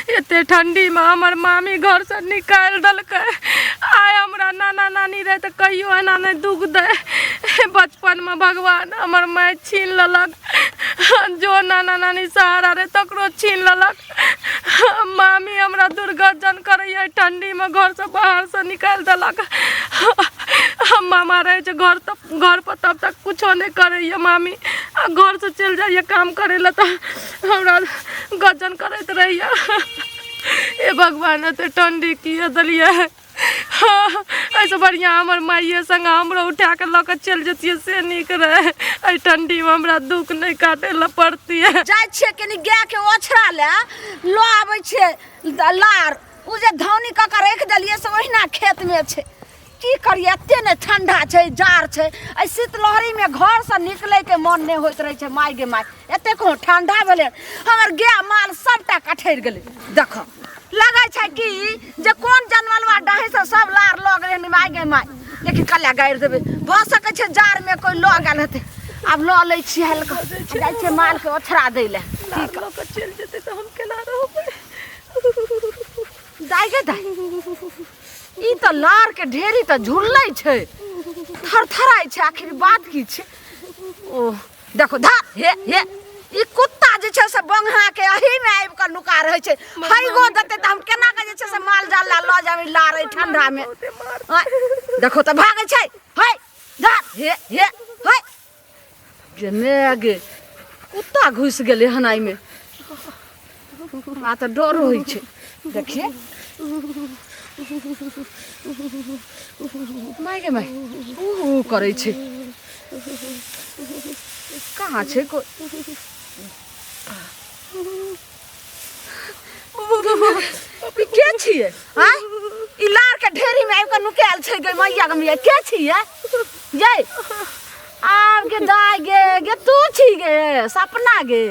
एते ठंडी में हमर मामी घर से निकाल दलकै। आय हमरा नाना नानी रहे तो कहियो एना नहीं दुख दे। बचपन में भगवान हमर माय छीन ललक, जो नाना नानी सहारा रहे तकरो छीन ललक। मामी हमरा दुर्गर्जन करैया, ठंडी में घर से बाहर से निकाल दलक। मामा रहे घर पर तब तक कुछो नहीं करैया मामी, घर से चल जाइए काम करे ला तो हमरा गर्जन करते रहिए। ए भगवान एते ठंडी किए दलिए। ऐसे बढ़िया हमर माइये संग हमरो उठा के लके चल जतिए से निक रहे। ए ठंडी में हमरा दुख नहीं काटे ला पड़ती है। जाय छे कनी गाय के ओछरा ले लो आबै छे लार उ जे धौनी क के रख देलिए से ओहिना खेत में छे। की करिए एते ने ठंडा छे, जार छे। ए शीतलहरी में घर से निकले के मन नहीं होइत रहे छे। माय गे माय एते को ठंडा भेले हमर गाय माल सबटा कठैर गेले। देखो लगे छे कि जे कोन जनमलवा डाहे से सब लार लग रे माय गे माय, लेकिन कल्या गाड़ देबे भ सके छे जार में कोई ल गेल हेते। अब ल ले छी हल्का जाय छे माल के ओछरा दे ले। ठीक लोग चल जते तो हम केना रहबे। दाई गे दाई ई तो लार के ढेरी तो झुललै छे, थरथराई छे। आखिर बात की छे? ओ देखो धा हे हे ई कुत्ता जे छे से बंघा के अही में आइब के नुका रहे छे। हईगो देते त हम केना के जे छे से माल जाल ल जाबे लार ठंडा में। देखो त भागे छे। हे धा हे हे हे जने आगे कुत्ता घुस गेले हनाई में। आ तो डर होई छे। देखिए माय गे माय ऊ करे छे। कहाँ छे को के छिए? हां ई लार के ढेरी में आइब के नुकाल छे गे मैया गे मैया। के छिए ये? आब के दाई गे तू छी गे सपना गे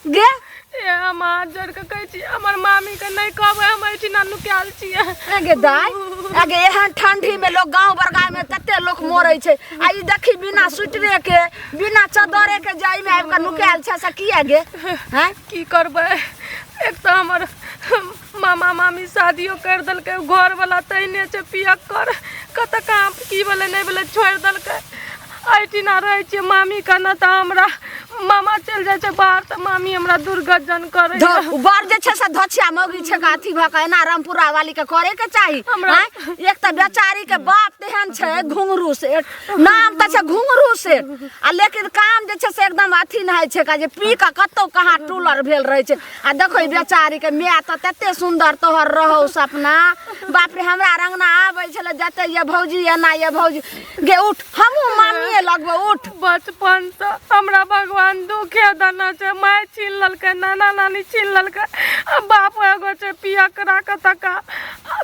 गे ए हम जर के कहै छी हमर मामी के नहीं कहबै हम एठिना नुकाल छिए। आगे दाई आगे एहन ठंडी में लोग गांव बरगाय में कते लोग मरै छे। आ ई देखी बिना स्वेटरे के बिना चादरे के जाई में आइब के नुकाल छे से किया गे? हैं की करबै? एक तो हमर मामा मामी शादियो कर दलकै, घर वाला तैने छे पिया कर कत काम की बोले नहीं बोले छोड़ दलकै। ऐठिना रहे छे मामी का न त हमरा मामा चल जाय छे बाहर त मामी हमरा दुर्गर्जन करे। बार जे छे से धछिया मौगी छे का अथी भ के ना रामपुरा वाली के करे के चाही। एक त बेचारी के बाप तेहन छे घुंगरू से, नाम त छे घुंगरू से आ लेकिन काम जे छे से एकदम अथी न है छे का जे पी का कतो कहां टूलर भेल रहे छे। आ देखो ई बेचारी के मिया त तते सुंदर तोहर रहौ सपना। बाप रे हमरा रंगना आबै छले जते ये भौजी एना ये भौजी गे उठ हमहू मामी लगबो उठ। बचपन से हमरा भगवान दुखे देना छे। माय छीन ललकै, नाना नानी छीन ललकै, बाप एगो छे पिया करा के तका।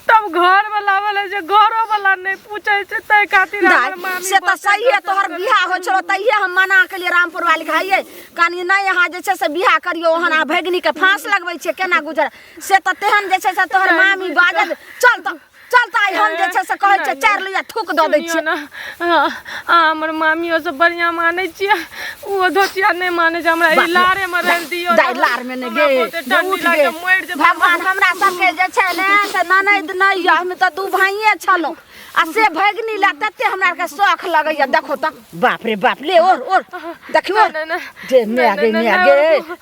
तब घर वाला वाले जे घरो वाला नहीं पूछे छे तै खातिर हमर मामी से त सही है। तोहर बियाह हो छलो तइये हम मना के लिए रामपुर वाली खाइए कानी नहीं यहाँ जे छे से बियाह करियो ओहन आ भगनी के फांस लगबै छे केना गुजर से त तेहन जे छे से तोहर मामी बाजल चल त चलता हम जे छे से कहै छे चार लिया थूक द दै छे ना। हमर मामियो से बढ़िया माने छिए, ओ धोतिया नहीं माने जे हमरा ई लारे में रह दियो। दाई लार में ने गे उठ गे भगवान हमरा सबके जे छे ने से ननद नहीं हम त दू भाइये छलो आ से भगनी ला तते हमरा के शौक लगैया। देखो त बाप रे बाप ले और देखियो जे मैं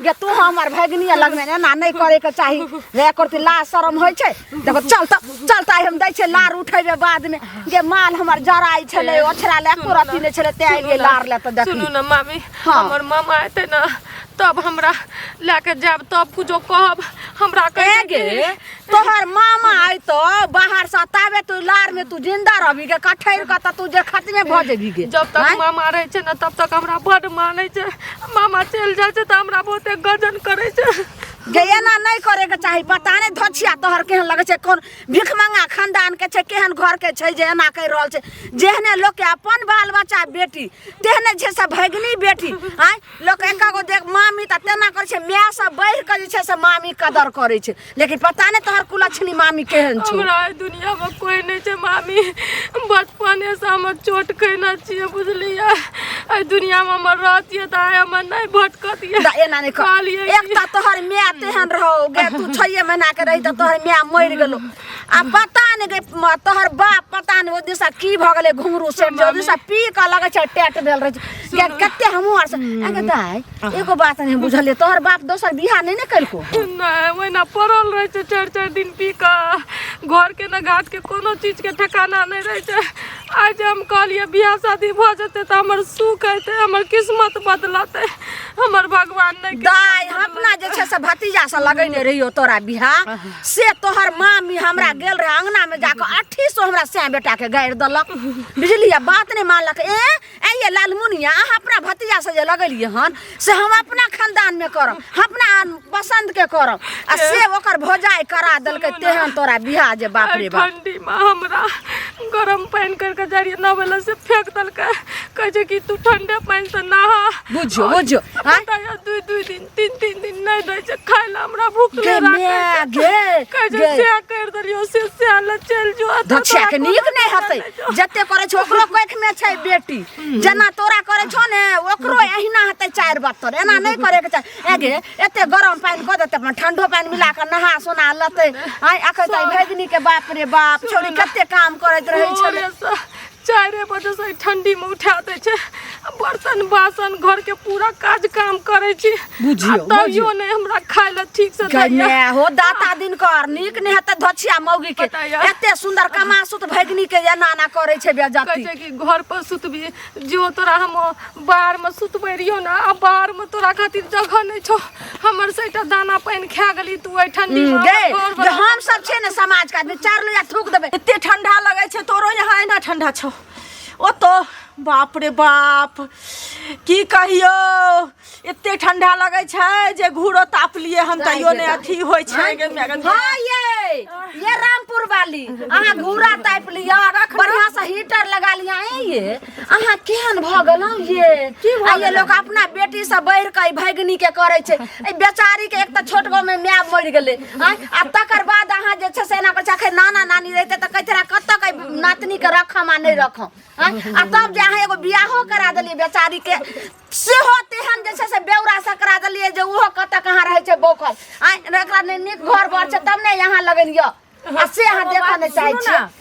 गे तू हमर भगनी लग में ना नहीं करे के चाही रे करती ला शरम होय छे। देखो चलता हम दै छे लार उठेबे बाद में गे माल हमर जराई छले ओछरा ले कुरती ने छले ते आइले लार ले त देखी। सुनु न मामी हमर मामा आते न तब हमरा लेके जाब तब कुछो कहब हमरा कहे गे तोहर मामा आई तो बाहर से ताबे तू लार में तू जिंदा रहबी गे कठैर का त तू जे खत्मे भ जेबी गे। जब तक मामा रहे छे न तब तक हमरा बड माने छे। मामा चल जाय छे त हमरा बहुते गजन करे छे। गे एना नहीं करे के चाही। पता नहीं धछिया तोहर केहन लगे छे, कोन भिखमंगा खानदान के छे, केहन घर के छे जे एना कह रहल छे। जेहने लोग के अपन बाल बच्चा बेटी तेहने जे से भगनी बेटी आय लोग एकागो देख मामी त तेना करे छे माय से बढ़ के जे छे से मामी कदर करे छे। लेकिन पता नहीं तोहर कुलछनी मामी केहन छे। हमरा दुनिया में कोई नहीं छे मामी, बचपने से हम चोट खैना छिए बुझलिए। ए दुनिया में हम रहतिए त हम नहीं भटकतिए। एना नहीं कर एक त तोहर माय तेहन रहो गे तू 6 महीना के रही त तोहर मियाँ मर गेलो आ पता नहीं गे तोहर बाप पता नहीं ओ दिशा की भ गेले घुंगरू सेट जो दिशा पी के लगे छ टेट देल रहे गे कते हमहु आर से एगे दाई एको बात नहीं बुझले तोहर बाप दोसर बियाह नहीं कलको नहीं वही पड़ल रहे 4 दिन पी का घर के न घाट के कोनो चीज के ठिकाना नहीं रहे। आज हम कहलिए बियाह शादी भ जते तो हमर सुख हेते हमर किस्मत बदलते हमर भगवान नहीं दाई अपना जे छै से भतीजा से लगैने रहियो तोरा बियाह से तोहर मामी हमरा गेल रहे अंगना में जाके 800 हमरा से बेटा के गाड़ दलक बुझलिए बात नहीं मानलक ये लालमुनिया अपना भतीजा से जे लगलिए हन से हम अपना खानदान में करब अपना पसंद के करब आ से ओकर भोजाई करा दलके तेहन तोरा बियाह जे बाप रे बाप ठंडी में हमरा गरम पानी करके जरिए नवेला से फेंक दलके कहे कि तू ठंडे पानी से नहा बुझो हां 2 दिन 3 दिन नहीं दै छै खाइला हमरा भूख गे कहे से कर दरियो से आला चल जो दछिया के नीक नहीं हते जते करे छ ओकरो कोख में छै बेटी जना तोरा करे छ ने ओकरो एहिना हते 4 बत्तर एना नहीं करे के चाहे एगे एते गरम पानी क देते अपन ठंडो पानी मिला के नहा सोना लते आइ अखै तै भैगनी के बाप रे बाप छोड़ी कते काम करैत रहै छले 4 बजे से ठंडी में उठा दे छे बर्तन बासन घर के पूरा काज काम करे छी बुझियो तइयो नहीं हमरा खाइला ठीक से दैया हो दाता दिन कर नीक नहीं हते धछिया मौगी के एते सुंदर कमासुत भैगनी के एना करे छे बेजाती कहे कि घर पर सुतबी जो तोरा हम बाहर में सुतबे रियो ना आ बाहर में तोरा खातिर जगह नहीं छो हमर सेटा दाना पानी खा गेली तू ए ठंडी में गे हम सब छे ने समाज का आदमी 4 लोया थूक देबे एते ठंडा लगे छे तोरो यहाँ एना ठंडा छो ओ तो बाप रे बाप की कहियो एते ठंडा लगे छे जे घूरो ताप लिए हम तइयो ने अथी होय छे गे मैगन हां ये रामपुर वाली आहा घूरा ताप लिया बढ़िया से हीटर लगा लिया ये आहा केहन भ गेलौ ये लोग अपना बेटी से बढ़ के भैगनी के करे छे ए बेचारी के एक त छोट गो में माय मर गेले आ तकर बाद आहा जे छे सेना पर चाखे नाना नानी रहते त कहतरा कत के नातनी के रखम आ नहीं रखम आ तब जे आहा एगो बियाहो करा देलिए बेचारी के से होते हम जैसे से बेउरा से करा देलिए जे ओहो कत कहां रहे छे बोखल आ एकरा ने नीक घर बर छे तब ने यहां लगलियो आ से अहाँ देखा नहीं चाहे छी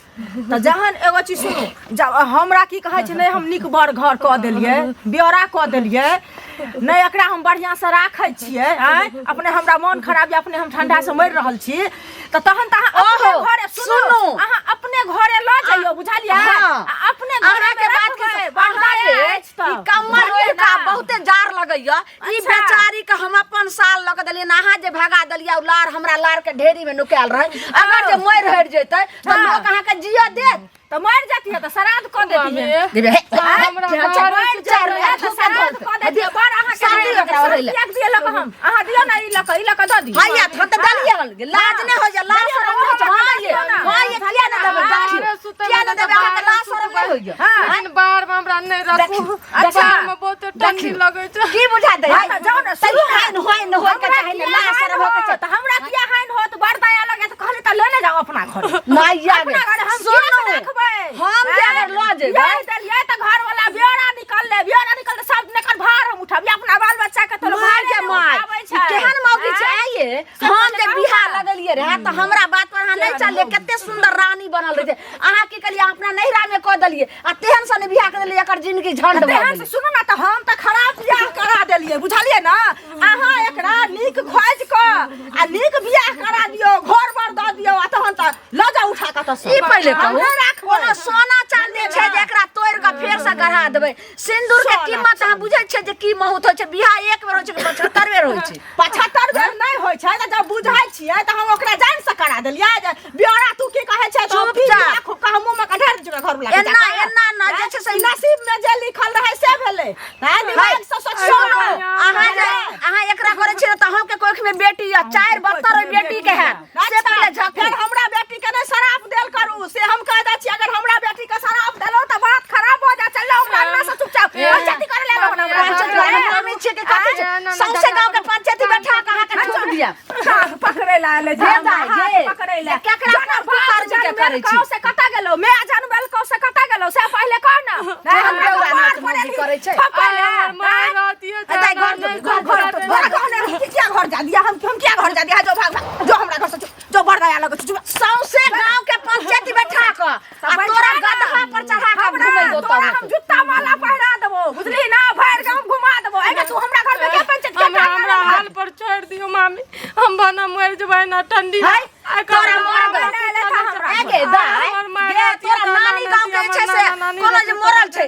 त जहन एगो चीज सुनो जब हमरा की कहे छै नहीं हम नीक बर घर क देलिए ब्योरा क देलिए नहीं एकरा हम बढ़िया से राखै छिए अपने हमरा मन खराब अपने हम ठंडा से मर रहल छी त तहन त अहाँ अपने घरे सुनो अहाँ अपने घरे ल जाइयो बुझलिए अपने घरे के बात के बढ़ा कमर का बहुते जार लगैया ई बेचारी के हम अपन साल लग देलिए नहा जे भगा देलिए लार हमरा लार के ढेरी में नुकाल रहे अगर जे मर हट जैते त लोग कहां के जिया दे तो मर जाती है तो श्राद्ध क देती है देबे हमरा मर जाए तो श्राद्ध क देती है बार अहाँ शादी ओकरा होइले एक दिए लक हम अहाँ दियो ना ई लक द दी भैया थोत दलिए लाज ने हो जा लाज शरम हो जा हां ये किया न देबे किया न देबे अहाँ के लाज शरम नहीं होइयो हां बाहर में हमरा नहीं रखू अच्छा में बहुत ठंडी लगे छै की बुझा दे जाओ ना सही हाइन होय न होय के चाहे लाज शरम हो के त हमरा किया हाइन हो त बरदाया लगे त कहले त लेने जाओ अपना घर माइया गे सुनो हम जागर लो जेबे ये त घर वाला ब्योरा निकल ले सब नेकर भार हम उठाबी अपना बाल बच्चा के तो भार के मार केहन मौगी छै ये हम जे बियाह लगलिए रहे त हमरा बात पर अहाँ नहीं चले कते सुंदर रानी बनल रहे अहाँ की कलिए अपना नैहरा में क देलिए आ तेहन से बियाह कर देलिए एकर जिंदगी झंड भ गेल सुनो ना त हम त खराब बियाह करा देलिए बुझलिए ना अहाँ एकरा नीक खोज क आ नीक बियाह करा दियो घर बर द दियो आ तहन त ल जा उठा क त ई पहले कहू कोनो सोना चांदी छै जेकरा तोड़ के फेर से गढ़ा देबै सिंदूर के कीमत हम बुझै छै जे की महत्व होइ छै बियाह एक बेर होइ छै 75 बेर होइ छै 75 बेर नहीं होइ छै त जब बुझाइ छियै त हम ओकरा जान से करा देलिए जे ब्योरा तू की कहै छै चुपचाप कहमु में कढार जगह घर वाला एना जे छै से नसीब में जे लिखल रहे से भेलै दिमाग से सोचो अहाँ एकरा करे छै त हम के कोख में बेटी या 4 72 बेटी के है से पहले फिर हमरा बेटी के ने शराप देल करू से हम कह दै छी अगर हमरा बेटी के शराप देलो त बात खराब हो जा चलो हमरा अंगना से चुपचाप पंचायती करे ले लो पंचायती करे हम छै के कथि छै सौसे गांव के पंचायती बैठा कहां के छोड़ दिया पकड़े ला ले जे दाई जे पकड़े ला केकरा पर कर्ज के करे छी कौ से कता गेलो मैं जानबल कौ से कता गेलो से पहले कह ना हम बेउरा नाच मौगी करे छै हमर माय रहती है दाई घर क्या घर जा दिया हम क्या घर जा दिया जो भाग जो हमरा घर से जो बढ़ गया लगो सौसे गांव के पंचायती बैठा क आ तोरा गदहा पर चढ़ा के घुमै दो तो हम जूता माला पहिरा देबो बुझली ना भर गांव घुमा देबो एके तू हमरा घर में के पंचायत के हमरा हाल पर छोड़ दियो मामी हम बना मर जबै ना ठंडी तोरा मर गए एगे दाई गे तोरा नानी गांव के छै से कोनो जे मरल छै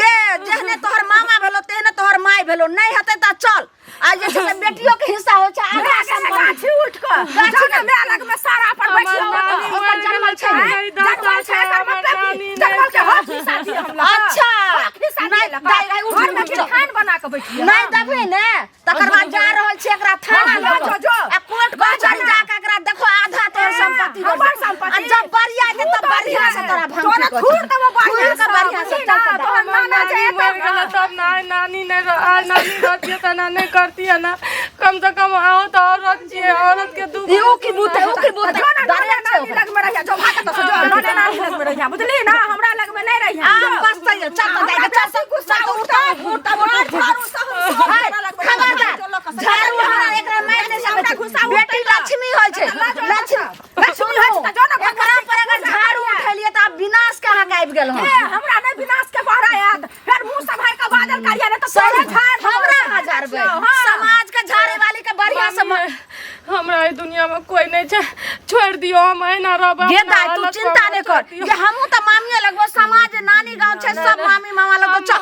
गे जेहने तोहर मामा भेलो तेहने तोहर माय भेलो नहीं हेतै त चल आ जे छै बेटियो के हिस्सा हो छै आधा संपत्ति उठ के गाछी के मेलक में सारा पर बैठियो ओकर जन्मल छै जन्मल छै जन्मल के हक हिस्सा दिए हम अच्छा नहीं दाई घर में खान बना के बैठियो नहीं देबे ने तकर बाद जा रहल छै एकरा थाना जो आ कोर्ट कचहरी जा के एकरा देखो आधा तोहर संपत्ति हमर संपत्ति जब बढ़िया है तब बढ़िया से तोरा भंग तोरा खूर देबो बढ़िया से बढ़िया से तोहर नाना जे मर गेल तब नानी ने नानी रहती है ना नहीं करती है ना कम से कम आओ तो औरत जी औरत के दुख ओ की बूते नानी लग में रहिया जो भाग तो जो नानी लग में रहिया बुझली ना हमरा लग में नहीं रहिया आ बस तो चल तो जाए चल गुस्सा उठा खबरदार झाड़ू हमरा एकरा मार नहीं सकै छै बेटी लक्ष्मी होय छै लक्ष्मी होय छै जो ना एकरा पर अगर झाड़ू उठेलिए त आप विनाश कहां के आबि गेल हम हमरा नहीं विनाश के पहरा याद फिर मुंह से भाई का बादल करिया ने तो तोरे झाड़ हमरा हजार बे समाज के झाड़े वाली के बढ़िया से हमरा ई दुनिया में कोई नहीं छै छोड़ दियो हम एना रहब गे दाई तू चिंता नहीं कर ये हमहू त मामिए लगबो समाज नानी गांव छै सब मामी मामा लग तो चल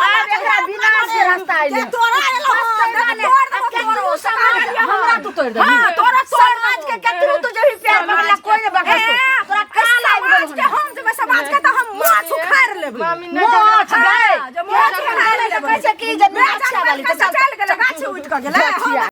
अब एकरा विनाश के रास्ता आइले तोरा एलो हमरा तू तोड़ दे हां